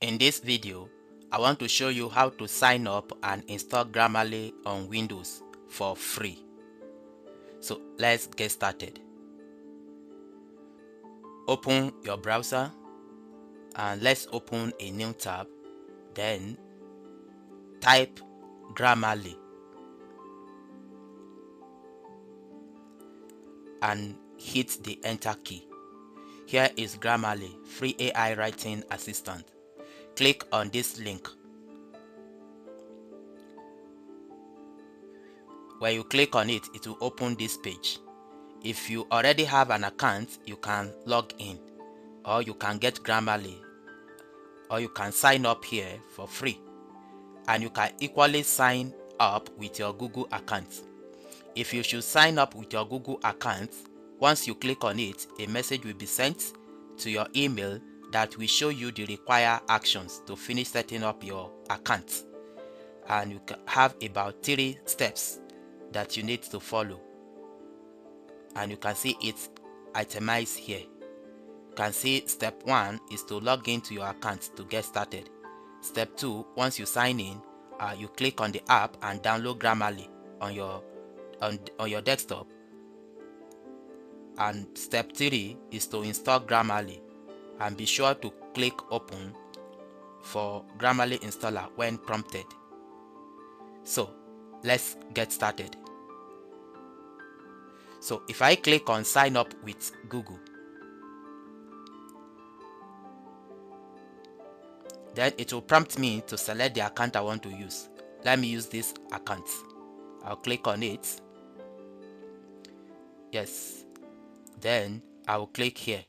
In this video, I want to show you how to sign up and install Grammarly on Windows for free. So let's get started. Open your browser and let's open a new tab. Then type Grammarly and hit the enter key. Here is Grammarly, free AI writing assistant. Click on this link. When you click on it, it will open this page. If you already have an account, you can log in, or you can get Grammarly, or you can sign up here for free, and you can equally sign up with your Google account. If you should sign up with your Google account, once you click on it, a message will be sent to your email that will show you the required actions to finish setting up your account, and you can have about 3 steps that you need to follow, and you can see it itemized here. You can see step 1 is to log into your account to get started. Step 2, once you sign in, you click on the app and download Grammarly on your desktop. And step 3 is to install Grammarly, and be sure to click open for Grammarly installer when prompted. So let's get started. So if I click on sign up with Google, then it will prompt me to select the account I want to use. Let me use this account. I'll click on it. Yes. Then I will click here.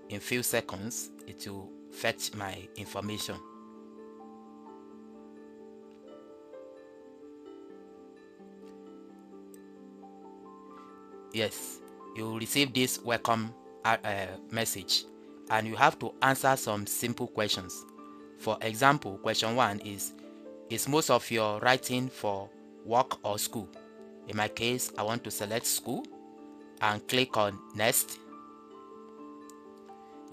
In few seconds, it will fetch my information. Yes, you will receive this welcome message, and you have to answer some simple questions. For example, question 1 is most of your writing for work or school? In my case, I want to select school and click on next.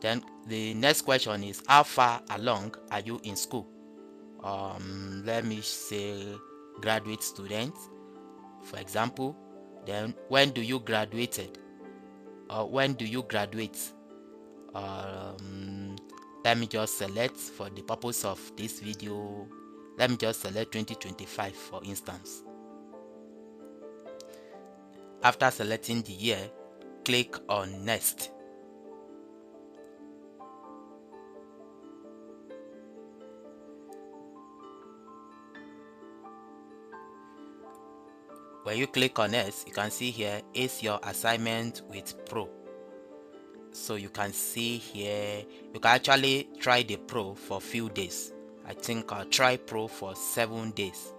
Then the next question is, how far along are you in school? Let me say graduate student, for example. Then when do you graduated, or when do you graduate? Let me just select, for the purpose of this video, let me just select 2025 for instance. After selecting the year, click on next. When you click on next, you can see here is your assignment with Pro. So you can see here, you can actually try the Pro for a few days. I think I'll try Pro for 7 days.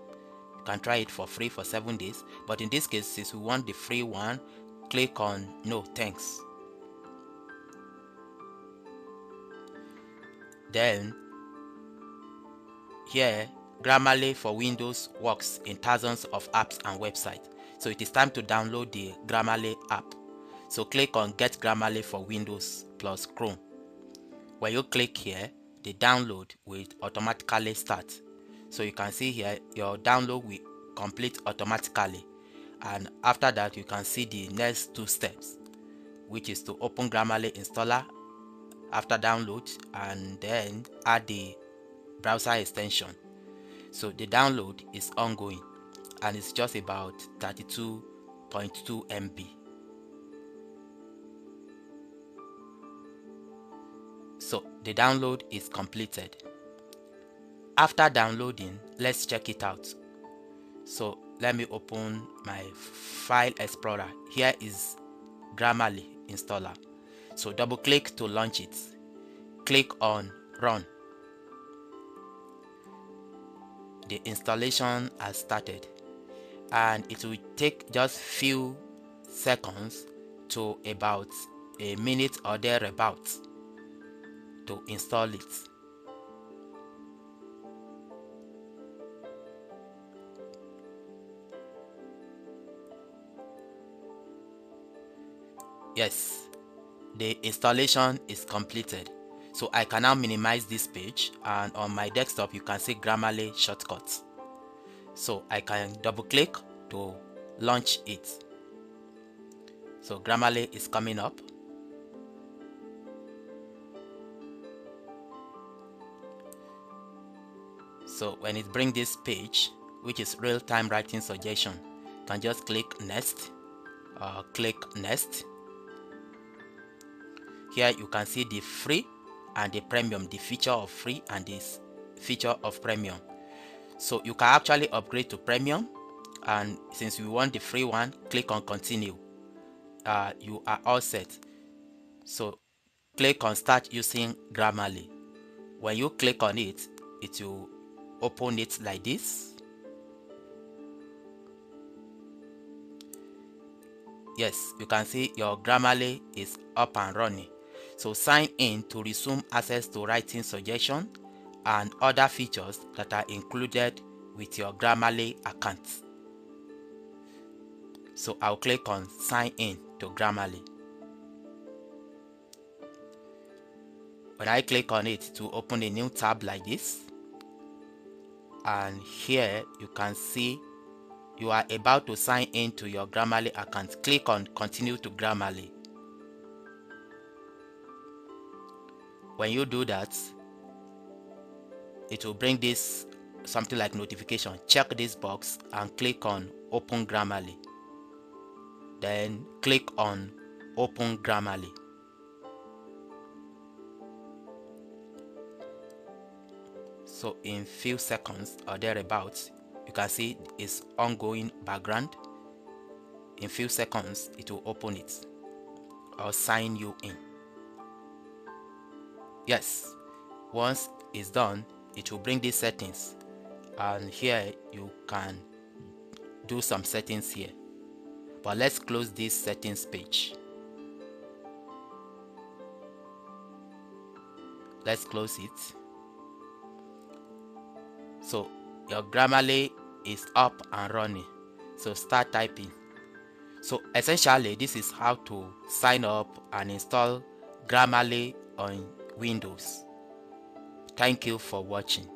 You can try it for free for 7 days, but in this case, since we want the free one, click on no thanks. Then here, Grammarly for Windows works in thousands of apps and websites, so it is time to download the Grammarly app. So click on Get Grammarly for Windows plus Chrome. When you click here, the download will automatically start. So you can see here your download will complete automatically, and after that you can see the next 2 steps, which is to open Grammarly installer after download and then add the browser extension. So the download is ongoing and it's just about 32.2 MB. So the download is completed. After downloading, let's check it out. So let me open my file explorer. Here is Grammarly installer. So double click to launch it. Click on run. The installation has started, and it will take just few seconds to about a minute or thereabouts to install it. Yes, the installation is completed. So I can now minimize this page, and on my desktop you can see Grammarly shortcuts. So I can double click to launch it. So Grammarly is coming up. So when it brings this page, which is real-time writing suggestion, you can just click next or click next. Here you can see the free and the premium, the feature of free and this feature of premium. So you can actually upgrade to premium, and since you want the free one, click on continue. You are all set. So click on start using Grammarly. When you click on it, it will open it like this. Yes, you can see your Grammarly is up and running. So sign in to resume access to writing suggestion and other features that are included with your Grammarly account. So I'll click on sign in to Grammarly. When I click on it, to open a new tab like this, and here you can see you are about to sign in to your Grammarly account. Click on continue to Grammarly. When you do that, it will bring this something like notification. Check this box and click on open Grammarly. Then click on open Grammarly. So in few seconds or thereabouts, you can see it's ongoing background. In few seconds it will open it or sign you in. Yes, once it's done, it will bring these settings, and here you can do some settings here. But let's close this settings page. Let's close it. So your Grammarly is up and running. So start typing. So essentially, this is how to sign up and install Grammarly on Windows. Thank you for watching.